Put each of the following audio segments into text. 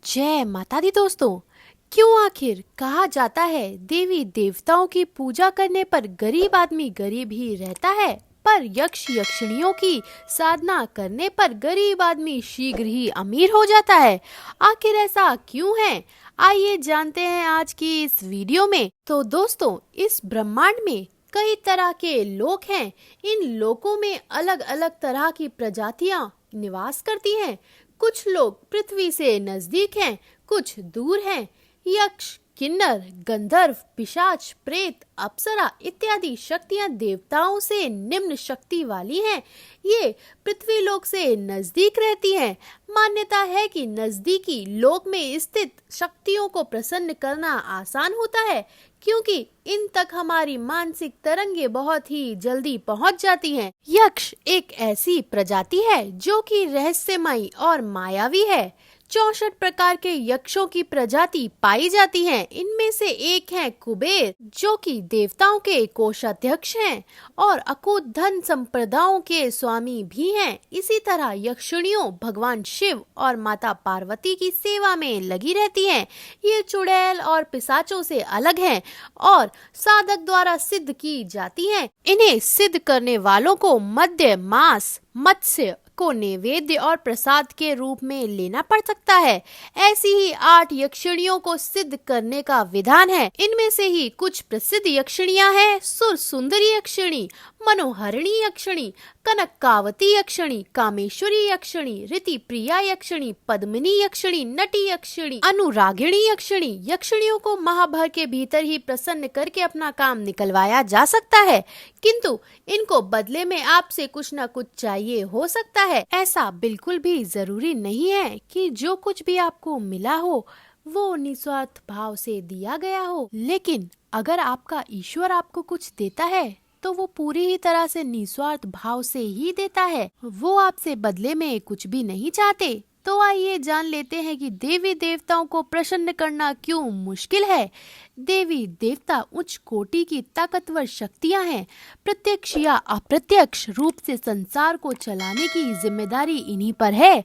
जय माता दी दोस्तों। क्यों आखिर कहा जाता है देवी देवताओं की पूजा करने पर गरीब आदमी गरीब ही रहता है, पर यक्ष यक्षिणियों की साधना करने पर गरीब आदमी शीघ्र ही अमीर हो जाता है। आखिर ऐसा क्यों है, आइए जानते हैं आज की इस वीडियो में। तो दोस्तों, इस ब्रह्मांड में कई तरह के लोक हैं। इन लोकों में अलग अलग तरह की प्रजातियां निवास करती हैं। कुछ लोग पृथ्वी से नजदीक हैं, कुछ दूर हैं। यक्ष, किन्नर, गंधर्व, पिशाच, प्रेत, अप्सरा इत्यादि शक्तियां देवताओं से निम्न शक्ति वाली हैं। ये पृथ्वी लोक से नजदीक रहती हैं। मान्यता है कि नजदीकी लोक में स्थित शक्तियों को प्रसन्न करना आसान होता है, क्योंकि इन तक हमारी मानसिक तरंगें बहुत ही जल्दी पहुंच जाती हैं। यक्ष एक ऐसी प्रजाति है जो कि रहस्यमयी और मायावी है। 64 प्रकार के यक्षों की प्रजाति पाई जाती हैं। इनमें से एक है कुबेर, जो कि देवताओं के कोषाध्यक्ष हैं और अकूत धन संपदाओं के स्वामी भी हैं। इसी तरह यक्षिणियों भगवान शिव और माता पार्वती की सेवा में लगी रहती हैं। ये चुड़ैल और पिशाचों से अलग हैं और साधक द्वारा सिद्ध की जाती हैं। इन्हें सिद्ध करने वालों को मद्य, मांस, मत्स्य को नैवेद्य और प्रसाद के रूप में लेना पड़ सकता है। ऐसी ही 8 यक्षिणियों को सिद्ध करने का विधान है। इनमें से ही कुछ प्रसिद्ध यक्षिणियां हैं: सुर सुंदरी यक्षिणी, मनोहरिणी यक्षिणी, कनकावती यक्षिणी, कामेश्वरी यक्षिणी, रीति प्रिया यक्षिणी, पद्मिनी यक्षिणी, नटी यक्षिणी, अनुरागिणी यक्षिणी। यक्षिणियों को माह भर के भीतर ही प्रसन्न करके अपना काम निकलवाया जा सकता है, किंतु इनको बदले में आपसे कुछ न कुछ चाहिए हो सकता है। ऐसा बिल्कुल भी जरूरी नहीं है कि जो कुछ भी आपको मिला हो वो निस्वार्थ भाव से दिया गया हो, लेकिन अगर आपका ईश्वर आपको कुछ देता है तो वो पूरी ही तरह से निस्वार्थ भाव से ही देता है। वो आपसे बदले में कुछ भी नहीं चाहते। तो आइए जान लेते हैं कि देवी देवताओं को प्रसन्न करना क्यों मुश्किल है। देवी देवता उच्च कोटि की ताकतवर शक्तियां हैं। प्रत्यक्ष या अप्रत्यक्ष रूप से संसार को चलाने की जिम्मेदारी इन्हीं पर है।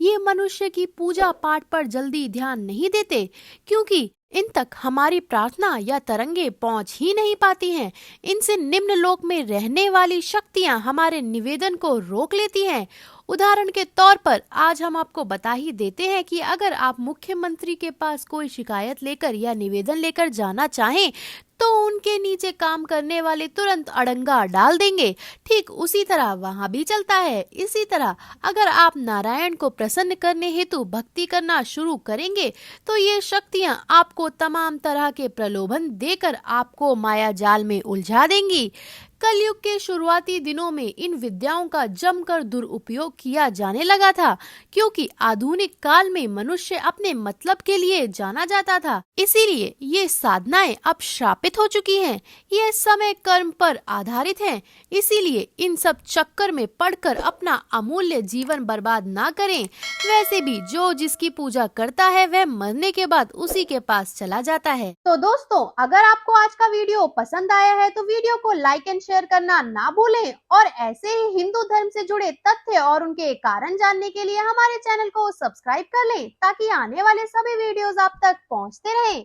ये मनुष्य की पूजा पाठ पर जल्दी ध्यान नहीं देते, क्योंकि इन तक हमारी प्रार्थना या तरंगे पहुंच ही नहीं पाती हैं। इनसे निम्न लोक में रहने वाली शक्तियां हमारे निवेदन को रोक लेती हैं। उदाहरण के तौर पर आज हम आपको बता ही देते हैं कि अगर आप मुख्यमंत्री के पास कोई शिकायत लेकर या निवेदन लेकर जाना चाहें तो उनके नीचे काम करने वाले तुरंत अड़ंगा डाल देंगे। ठीक उसी तरह वहाँ भी चलता है। इसी तरह अगर आप नारायण को प्रसन्न करने हेतु भक्ति करना शुरू करेंगे तो ये शक्तियाँ आपको तमाम तरह के प्रलोभन देकर आपको माया जाल में उलझा देंगी। कलयुग के शुरुआती दिनों में इन विद्याओं का जमकर दुरुपयोग किया जाने लगा था, क्योंकि आधुनिक काल में मनुष्य अपने मतलब के लिए जाना जाता था। इसीलिए ये साधनाएं अब श्रापित हो चुकी हैं। ये समय कर्म पर आधारित हैं। इसीलिए इन सब चक्कर में पड़कर अपना अमूल्य जीवन बर्बाद ना करें। वैसे भी जो जिसकी पूजा करता है वह मरने के बाद उसी के पास चला जाता है। तो दोस्तों, अगर आपको आज का वीडियो पसंद आया है तो वीडियो को लाइक एंड शेयर करना ना भूलें और ऐसे ही हिंदू धर्म से जुड़े तथ्य और उनके कारण जानने के लिए हमारे चैनल को सब्सक्राइब कर लें, ताकि आने वाले सभी वीडियोस आप तक पहुंचते रहें।